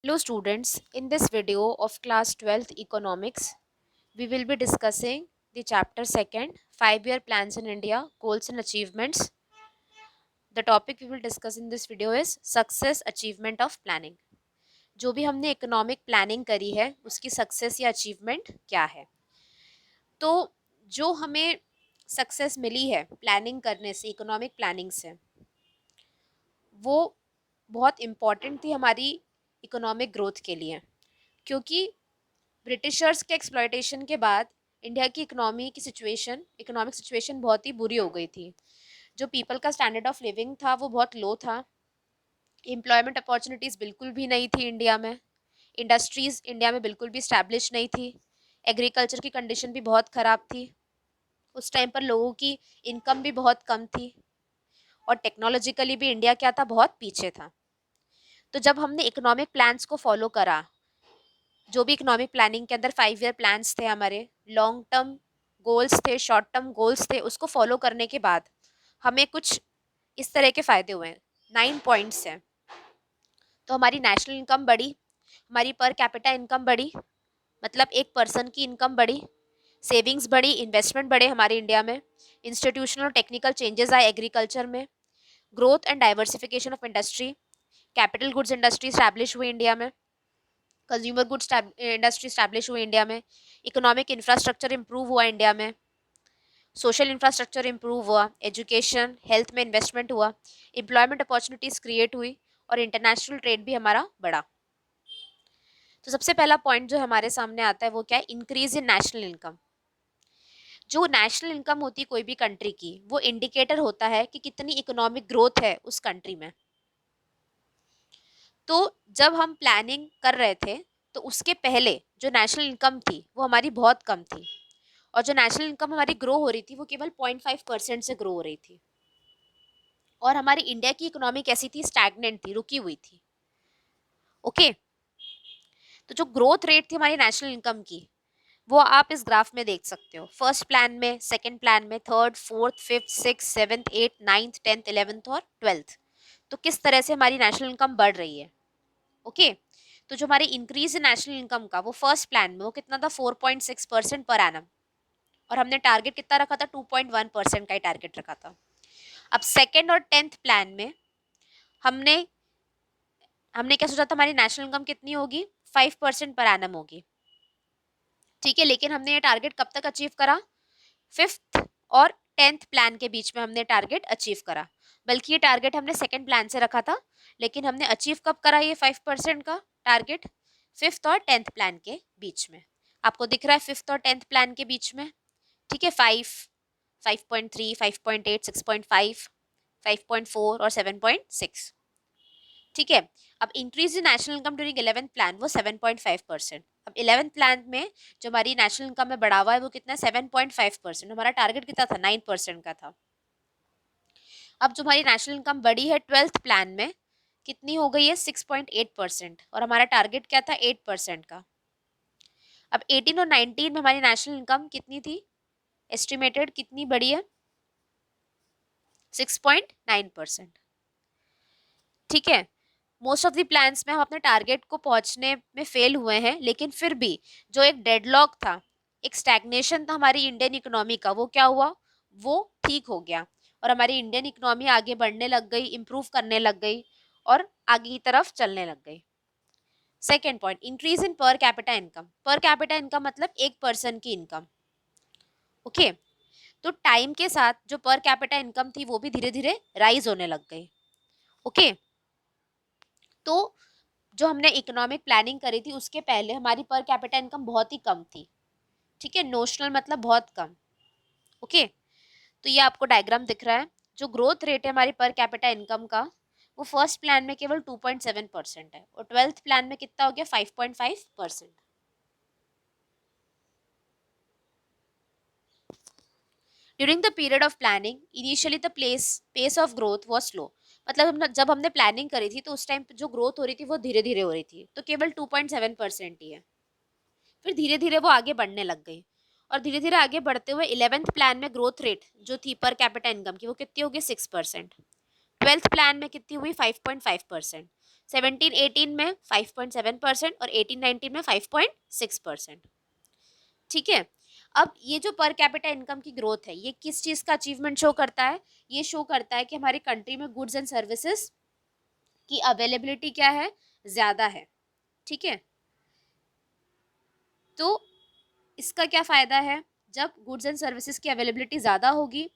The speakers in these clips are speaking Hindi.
Hello students, in this video of class 12th economics, we will be discussing the chapter 2nd 5-year plans in India, goals and achievements. The topic we will discuss in this video is success achievement of planning. जो भी हमने इकोनॉमिक प्लानिंग करी है उसकी सक्सेस या अचीवमेंट क्या है। तो जो हमें सक्सेस मिली है प्लानिंग करने से, इकोनॉमिक प्लानिंग से, वो बहुत इम्पॉर्टेंट थी हमारी इकोनॉमिक ग्रोथ के लिए, क्योंकि ब्रिटिशर्स के एक्सप्लॉयटेशन के बाद इंडिया की इकोनॉमिक सिचुएशन बहुत ही बुरी हो गई थी। जो पीपल का स्टैंडर्ड ऑफ लिविंग था वो बहुत लो था। एम्प्लॉयमेंट अपॉर्चुनिटीज़ बिल्कुल भी नहीं थी इंडिया में। इंडस्ट्रीज़ इंडिया में बिल्कुल भी स्टैब्लिश नहीं थी। एग्रीकल्चर की कंडीशन भी बहुत ख़राब थी। उस टाइम पर लोगों की इनकम भी बहुत कम थी और टेक्नोलॉजिकली भी इंडिया क्या था, बहुत पीछे था। तो जब हमने इकोनॉमिक प्लान्स को फॉलो करा, जो भी इकोनॉमिक प्लानिंग के अंदर 5 ईयर प्लान्स थे, हमारे लॉन्ग टर्म गोल्स थे, शॉर्ट टर्म गोल्स थे, उसको फॉलो करने के बाद हमें कुछ इस तरह के फ़ायदे हुए हैं। 9 पॉइंट्स हैं। तो हमारी नेशनल इनकम बढ़ी, हमारी पर कैपिटा इनकम बढ़ी, मतलब एक पर्सन की इनकम बढ़ी, सेविंग्स बढ़ी, इन्वेस्टमेंट बढ़े हमारे इंडिया में, इंस्टीट्यूशनल और टेक्निकल चेंजेस आए एग्रीकल्चर में, growth and diversification of industry, capital goods industry establish हुई इंडिया में, कंज्यूमर गुड्स इंडस्ट्री स्टैब्लिश हुई इंडिया में, इकोनॉमिक इंफ्रास्ट्रक्चर इंप्रूव हुआ इंडिया में, सोशल इंफ्रास्ट्रक्चर इंप्रूव हुआ, एजुकेशन हेल्थ में इन्वेस्टमेंट हुआ, एम्प्लॉयमेंट अपॉर्चुनिटीज क्रिएट हुई और इंटरनेशनल ट्रेड भी हमारा बढ़ा। तो सबसे पहला पॉइंट जो हमारे सामने आता है वो क्या है? Increase in national income. जो नेशनल इनकम होती है कोई भी कंट्री की, वो इंडिकेटर होता है कि कितनी इकोनॉमिक ग्रोथ है उस कंट्री में। तो जब हम प्लानिंग कर रहे थे तो उसके पहले जो नेशनल इनकम थी वो हमारी बहुत कम थी, और जो नेशनल इनकम हमारी ग्रो हो रही थी वो केवल 0.5% से ग्रो हो रही थी। और हमारी इंडिया की इकोनॉमी कैसी थी? स्टैग्नेंट थी, रुकी हुई थी। ओके। तो जो ग्रोथ रेट थी हमारी नेशनल इनकम की, वो आप इस ग्राफ में देख सकते हो। फर्स्ट प्लान में, सेकंड प्लान में, third, fourth, fifth, six, seventh, eight, ninth, 10th, 11th और 12th, तो किस तरह से हमारी नेशनल इनकम बढ़ रही है। ओके। तो जो हमारी इंक्रीज इन नेशनल इनकम का वो फर्स्ट प्लान में वो कितना था? 4.6% पर एनम। और हमने टारगेट कितना रखा था? 2.1% का ही टारगेट रखा था। अब सेकेंड और 10th प्लान में हमने हमने क्या सोचा था? हमारी नेशनल इनकम कितनी होगी? 5% पर एनम होगी। ठीक है, लेकिन हमने ये टारगेट कब तक अचीव करा? 5th और 10th प्लान के बीच में हमने टारगेट अचीव करा। बल्कि ये टारगेट हमने सेकेंड प्लान से रखा था, लेकिन हमने अचीव कब करा ये 5% का टारगेट? 5th और 10th प्लान के बीच में। आपको दिख रहा है 5th और 10th प्लान के बीच में, ठीक है। 5, 5.3, 5.8, 6.5, 5.4 और 7.6, ठीक है। अब increase in national income during 11th plan वो 7.5%। अब 11th प्लान में जो हमारी नेशनल इनकम में बढ़ावा है वो कितना है? 7.5%। हमारा टारगेट कितना था? 9% का था। अब जो हमारी नेशनल इनकम बढ़ी है 12th प्लान में, कितनी हो गई है? 6.8%। और हमारा टारगेट क्या था? 8% का। अब 18 और 19 में हमारी नेशनल इनकम कितनी थी? एस्टिमेटेड कितनी बढ़ी है? 6.9%, ठीक है। मोस्ट ऑफ द प्लान्स में हम अपने टारगेट को पहुंचने में फेल हुए हैं, लेकिन फिर भी जो एक डेडलॉक था, एक स्टैग्नेशन था हमारी इंडियन इकोनॉमी का, वो क्या हुआ? वो ठीक हो गया और हमारी इंडियन इकोनॉमी आगे बढ़ने लग गई, इंप्रूव करने लग गई और आगे की तरफ चलने लग गई। Second point, increase in per capita income. Per capita income मतलब एक पर्सन की इनकम। ओके। तो टाइम के साथ जो पर कैपिटा इनकम थी वो भी धीरे धीरे राइज होने लग गई। ओके। तो जो हमने इकोनॉमिक प्लानिंग करी थी उसके पहले हमारी पर कैपिटा इनकम बहुत ही कम थी, ठीक है। नोशनल मतलब बहुत कम। ओके। तो ये आपको डायग्राम दिख रहा है। जो ग्रोथ रेट है हमारी पर कैपिटा इनकम का, वो फर्स्ट प्लान में केवल 2.7% है और 12th प्लान में कितना हो गया? 5.5%। During the period of planning initially the pace of growth was slow. मतलब जब हमने प्लानिंग करी थी तो उस टाइम जो ग्रोथ हो रही थी वो धीरे धीरे हो रही थी, तो केवल 2.7% ही है। फिर धीरे धीरे वो आगे बढ़ने लग गई और धीरे धीरे आगे बढ़ते हुए 11th प्लान में ग्रोथ रेट जो थी पर कैपिटा इनकम की वो कितनी होगी? 6%। 12th प्लान में कितनी हुई? 5.5%। 17-18 में 5.7% और 18-19 में 5.6%। ठीक है। अब ये जो पर कैपिटा इनकम की ग्रोथ है, ये किस चीज का अचीवमेंट शो करता है? ये शो करता है कि हमारी कंट्री में गुड्स एंड सर्विसेज की अवेलेबिलिटी क्या है, ज्यादा है। ठीक है। तो इसका क्या फायदा है? जब गुड्स एंड सर्विसेज की अवेलेबिलिटी ज्यादा होगी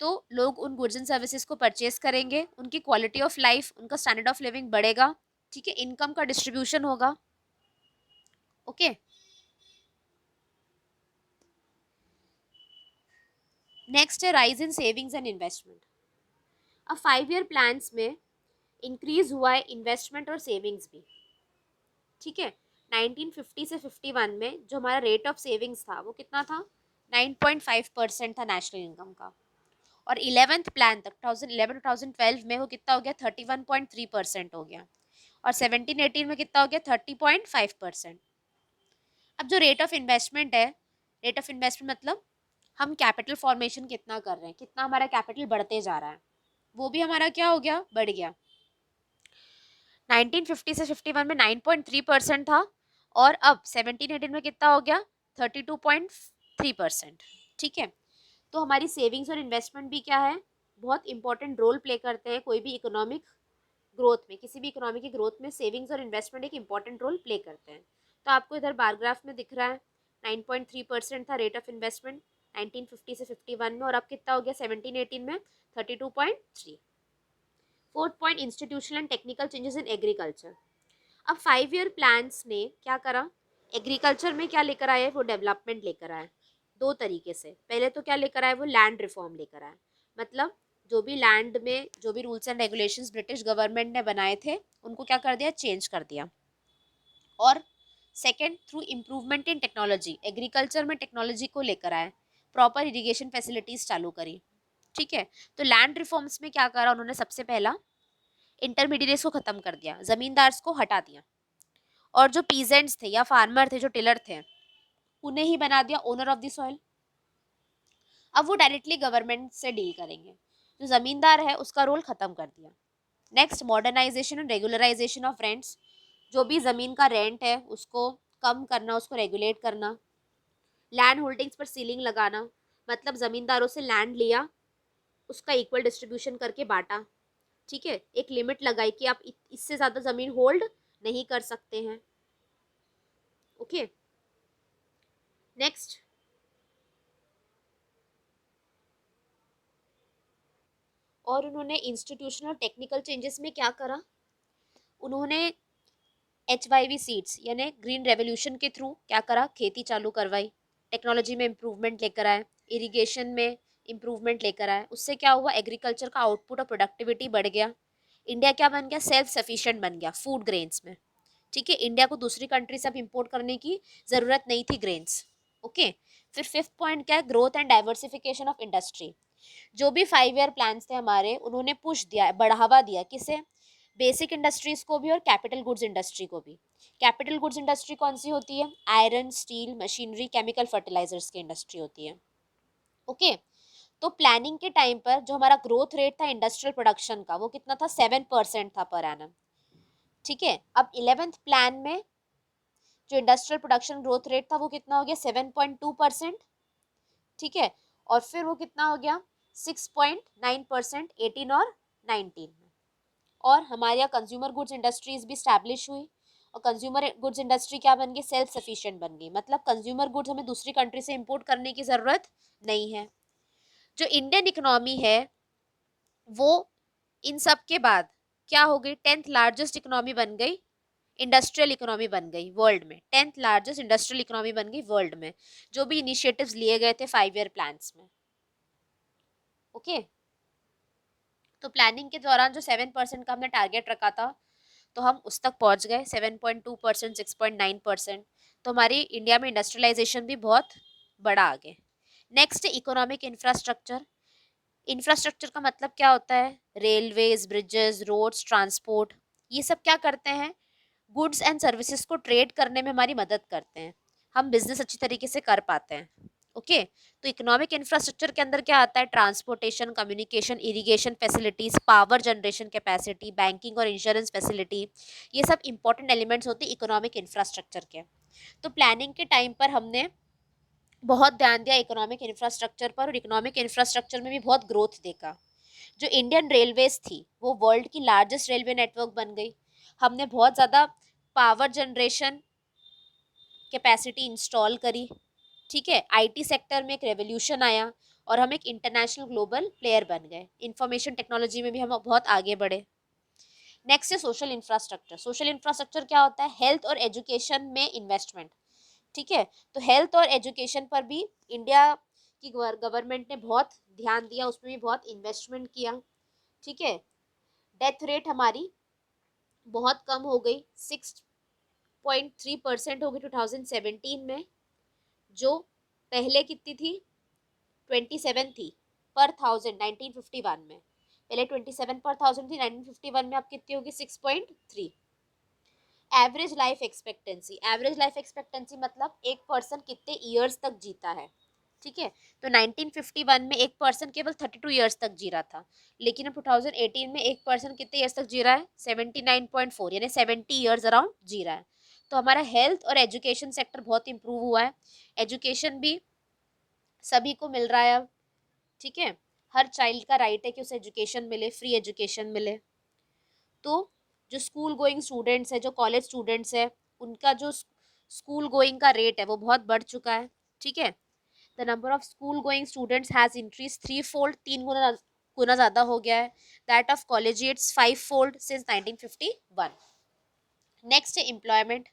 तो लोग उन गुड्स एंड सर्विसेज को परचेज करेंगे, उनकी क्वालिटी ऑफ लाइफ, उनका स्टैंडर्ड ऑफ लिविंग बढ़ेगा। ठीक है। इनकम का डिस्ट्रीब्यूशन होगा। ओके। नेक्स्ट है rise in savings and investment. अब 5 ईयर प्लान्स में इंक्रीज हुआ है इन्वेस्टमेंट और सेविंग्स भी। ठीक है। 1950 से 51 में जो हमारा रेट ऑफ सेविंग्स था वो कितना था? 9.5% था नेशनल इनकम का। और 11th प्लान तक 2011 2012 में वो कितना हो गया? 31.3% हो गया। और 17-18 में कितना हो गया? 30.5%। अब जो रेट ऑफ इन्वेस्टमेंट है, रेट ऑफ इन्वेस्टमेंट मतलब हम कैपिटल फॉर्मेशन कितना कर रहे हैं, कितना हमारा कैपिटल बढ़ते जा रहा है, वो भी हमारा क्या हो गया? बढ़ गया। 1950 से 51 में 9.3% था और अब 17-18 में कितना हो गया? 32.3%। ठीक है। तो हमारी सेविंग्स और इन्वेस्टमेंट भी क्या है? बहुत इंपॉर्टेंट रोल प्ले करते हैं कोई भी इकोनॉमिक ग्रोथ में। किसी भी इकोनॉमी की ग्रोथ में सेविंग्स और इन्वेस्टमेंट एक इंपॉर्टेंट रोल प्ले करते हैं। तो आपको इधर बार ग्राफ में दिख रहा है 9.3% था रेट ऑफ इन्वेस्टमेंट 1950 से 51 में, और अब कितना हो गया 17-18 में? 32.3। Fourth point, institutional and technical changes in agriculture. अब 5 ईयर प्लान्स ने क्या करा? एग्रीकल्चर में क्या लेकर आए? वो डेवलपमेंट लेकर आए दो तरीके से। पहले तो क्या लेकर आए? वो लैंड रिफॉर्म लेकर आए। मतलब जो भी लैंड में जो भी rules and regulations British government ने बनाए थे उनको क्या कर दिया? चेंज कर दिया। और second, through improvement in technology, agriculture में टेक्नोलॉजी को लेकर आए, प्रॉपर इरिगेशन फैसिलिटीज चालू करी। ठीक है। तो लैंड रिफॉर्म्स में क्या करा उन्होंने? सबसे पहला इंटरमीडिएट्स को खत्म कर दिया, जमींदार्स को हटा दिया, और जो पीजेंट्स थे या फार्मर थे, जो टिलर थे, उन्हें ही बना दिया ओनर ऑफ द सॉइल। अब वो डायरेक्टली गवर्नमेंट से डील करेंगे। जो जमींदार है उसका रोल खत्म कर दिया। Next, modernisation and regularisation of rents. जो भी जमीन का रेंट है उसको कम करना, उसको रेगुलेट करना। लैंड होल्डिंग्स पर सीलिंग लगाना, मतलब जमींदारों से लैंड लिया, उसका इक्वल डिस्ट्रीब्यूशन करके बांटा। ठीक है। एक लिमिट लगाई कि आप इससे ज्यादा जमीन होल्ड नहीं कर सकते हैं। ओके। नेक्स्ट, और उन्होंने इंस्टीट्यूशनल टेक्निकल चेंजेस में क्या करा? उन्होंने HYV सीड्स यानी ग्रीन रेवोल्यूशन के थ्रू क्या करा? खेती चालू करवाई। टेक्नोलॉजी में इम्प्रूवमेंट लेकर आए, इरिगेशन में इम्प्रूवमेंट लेकर आए। उससे क्या हुआ? एग्रीकल्चर का आउटपुट और प्रोडक्टिविटी बढ़ गया। इंडिया क्या बन गया? सेल्फ सफिशिएंट बन गया फूड ग्रेन्स में। ठीक है। इंडिया को दूसरी कंट्री से अब इम्पोर्ट करने की जरूरत नहीं थी ग्रेन्स। ओके। फिर फिफ्थ पॉइंट क्या है? Growth and diversification of industry. जो भी 5 ईयर प्लान्स थे हमारे, उन्होंने पुश दिया, बढ़ावा दिया। किसे? बेसिक इंडस्ट्रीज को भी और कैपिटल गुड्स इंडस्ट्री को भी। कैपिटल गुड्स इंडस्ट्री कौन सी होती है? Iron, steel, machinery, chemical, fertilisers की इंडस्ट्री होती है। ओके। तो प्लानिंग के टाइम पर जो हमारा ग्रोथ रेट था इंडस्ट्रियल प्रोडक्शन का, वो कितना था? 7% था पर एनम। ठीक है। अब 11th प्लान में जो इंडस्ट्रियल प्रोडक्शन ग्रोथ रेट था वो कितना हो गया? 7.2%। ठीक है। और फिर वो कितना हो गया? 6.9% 18 और 19 में। और हमारे यहाँ कंज्यूमर गुड्स इंडस्ट्रीज भी स्टैब्लिश हुई। और कंज्यूमर गुड्स इंडस्ट्री क्या बन गई? सेल्फ सफिशिएंट बन गई। मतलब कंज्यूमर गुड्स हमें दूसरी कंट्री से इंपोर्ट करने की ज़रूरत नहीं है। जो इंडियन इकोनॉमी है वो इन सब के बाद क्या हो गई? 10th लार्जेस्ट इकोनॉमी बन गई, इंडस्ट्रियल इकोनॉमी बन गई वर्ल्ड में। 10th लार्जेस्ट इंडस्ट्रियल इकोनॉमी बन गई वर्ल्ड में, जो भी इनिशिएटिव्स लिए गए थे 5 ईयर प्लान्स में। ओके। तो प्लानिंग के दौरान जो 7% का हमने टारगेट रखा था तो हम उस तक पहुंच गए 7.2%, 6.9%। तो हमारी इंडिया में इंडस्ट्रियलाइजेशन भी बहुत बड़ा आगे। Next, economic infrastructure. इंफ्रास्ट्रक्चर का मतलब क्या होता है? Railways, bridges, roads, transport. ये सब क्या करते हैं? गुड्स एंड सर्विसेज को ट्रेड करने में हमारी मदद करते हैं। हम बिजनेस अच्छी तरीके से कर पाते हैं। ओके। तो इकोनॉमिक इंफ्रास्ट्रक्चर के अंदर क्या आता है? Transportation, communication, irrigation facilities, power generation capacity, banking और इंश्योरेंस फैसिलिटी, ये सब इंपॉर्टेंट एलिमेंट्स होते हैं इकोनॉमिक इंफ्रास्ट्रक्चर के। तो प्लानिंग के टाइम पर हमने बहुत ध्यान दिया इकोनॉमिक इंफ्रास्ट्रक्चर पर, और इकोनॉमिक इंफ्रास्ट्रक्चर में भी बहुत ग्रोथ देखा। जो इंडियन रेलवेज थी वो वर्ल्ड की लार्जेस्ट रेलवे नेटवर्क बन गई। हमने बहुत ज़्यादा पावर जनरेशन कैपेसिटी इंस्टॉल करी। ठीक है, आईटी सेक्टर में एक रेवोल्यूशन आया और हम एक इंटरनेशनल ग्लोबल प्लेयर बन गए। इंफॉर्मेशन टेक्नोलॉजी में भी हम बहुत आगे बढ़े। नेक्स्ट है सोशल इंफ्रास्ट्रक्चर। सोशल इंफ्रास्ट्रक्चर क्या होता है? हेल्थ और एजुकेशन में इन्वेस्टमेंट। ठीक है, तो हेल्थ और एजुकेशन पर भी इंडिया की गवर्नमेंट ने बहुत ध्यान दिया, उसमें भी बहुत इन्वेस्टमेंट किया। ठीक है, डेथ रेट हमारी बहुत कम हो गई, 6.3% हो गई 2017 में, जो पहले कितनी थी? 27 थी पर थाउजेंड 1951 में। पहले 27 पर थाउजेंड थी, 1951 में अब कितनी होगी? 6.3। Average life expectancy, average life expectancy मतलब एक पर्सन कितने ईयर्स तक जीता है। ठीक है, तो 1951 में एक पर्सन केवल 32 ईयर्स तक जी रहा था, लेकिन अब 2018 में एक पर्सन कितने ईयर्स तक जी रहा है? 79.4, यानी 70 ईयर्स अराउंड जी रहा है। तो हमारा हेल्थ और एजुकेशन सेक्टर बहुत इंप्रूव हुआ है। एजुकेशन भी सभी को मिल रहा है अब। ठीक है, हर चाइल्ड का राइट है कि उसे एजुकेशन मिले, फ्री एजुकेशन मिले। तो जो स्कूल गोइंग स्टूडेंट्स है, जो कॉलेज स्टूडेंट्स है, उनका जो स्कूल गोइंग का रेट है वो बहुत बढ़ चुका है। ठीक है, the number of school going students has increase 3 fold, 3 गुना गुना ज़्यादा हो गया है। That of collegiates 5 fold since 1951। Next है एम्प्लॉयमेंट।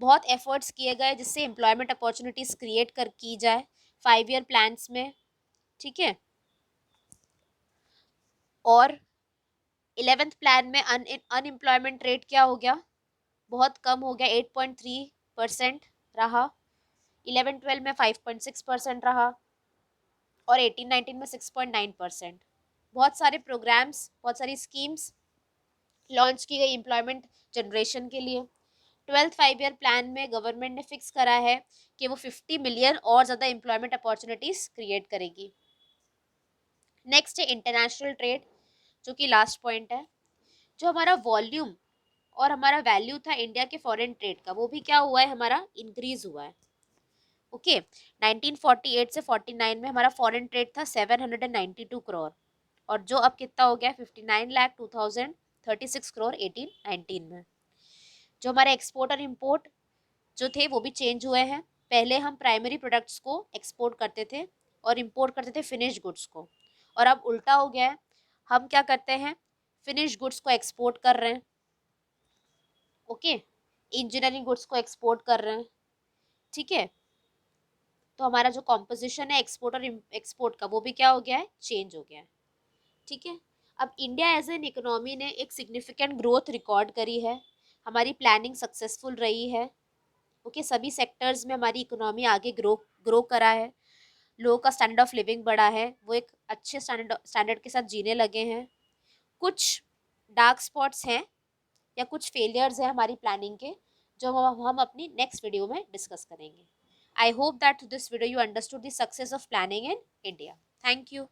बहुत एफर्ट्स किए गए जिससे एम्प्लॉयमेंट अपॉर्चुनिटीज क्रिएट कर की जाए 5 ईयर प्लान्स में। ठीक है, और 11th प्लान में अनएम्प्लॉयमेंट रेट क्या हो गया? बहुत कम हो गया, 8.3% रहा। 11-12 में 5.6% रहा, और 18-19 में 6.9%। बहुत सारे प्रोग्राम्स, बहुत सारी स्कीम्स लॉन्च की गई एम्प्लॉयमेंट जनरेशन के लिए। 12th 5 ईयर प्लान में गवर्नमेंट ने फिक्स करा है कि वो 50 मिलियन और ज़्यादा एम्प्लॉयमेंट अपॉर्चुनिटीज क्रिएट करेगी। नेक्स्ट है इंटरनेशनल ट्रेड, जो कि लास्ट पॉइंट है। जो हमारा वॉल्यूम और हमारा वैल्यू था इंडिया के फॉरेन ट्रेड का, वो भी क्या हुआ है? हमारा इंक्रीज हुआ है। ओके, 1948 से 49 में हमारा फॉरेन ट्रेड था 792 करोड़, और जो अब कितना हो गया? 59,02,036 करोड़ 18-19 में। जो हमारे एक्सपोर्ट और इम्पोर्ट जो थे वो भी चेंज हुए हैं। पहले हम प्राइमरी प्रोडक्ट्स को एक्सपोर्ट करते थे और इम्पोर्ट करते थे फिनिश गुड्स को, और अब उल्टा हो गया है। हम क्या करते हैं? फिनिश गुड्स को एक्सपोर्ट कर रहे हैं। ओके, इंजीनियरिंग गुड्स को एक्सपोर्ट कर रहे हैं। ठीक है, तो हमारा जो कॉम्पोजिशन है एक्सपोर्ट और एक्सपोर्ट का, वो भी क्या हो गया है? चेंज हो गया है। ठीक है, अब इंडिया एज एन इकोनॉमी ने एक सिग्निफिकेंट ग्रोथ रिकॉर्ड करी है। हमारी प्लानिंग सक्सेसफुल रही है। ओके, सभी सेक्टर्स में हमारी इकोनॉमी आगे ग्रो ग्रो करा है। लोगों का स्टैंडर्ड ऑफ लिविंग बढ़ा है, वो एक अच्छे स्टैंडर्ड के साथ जीने लगे हैं। कुछ डार्क स्पॉट्स हैं या कुछ फेलियर्स हैं हमारी प्लानिंग के, जो हम अपनी नेक्स्ट वीडियो में डिस्कस करेंगे। I hope that this video you understood the success of planning in India. Thank you.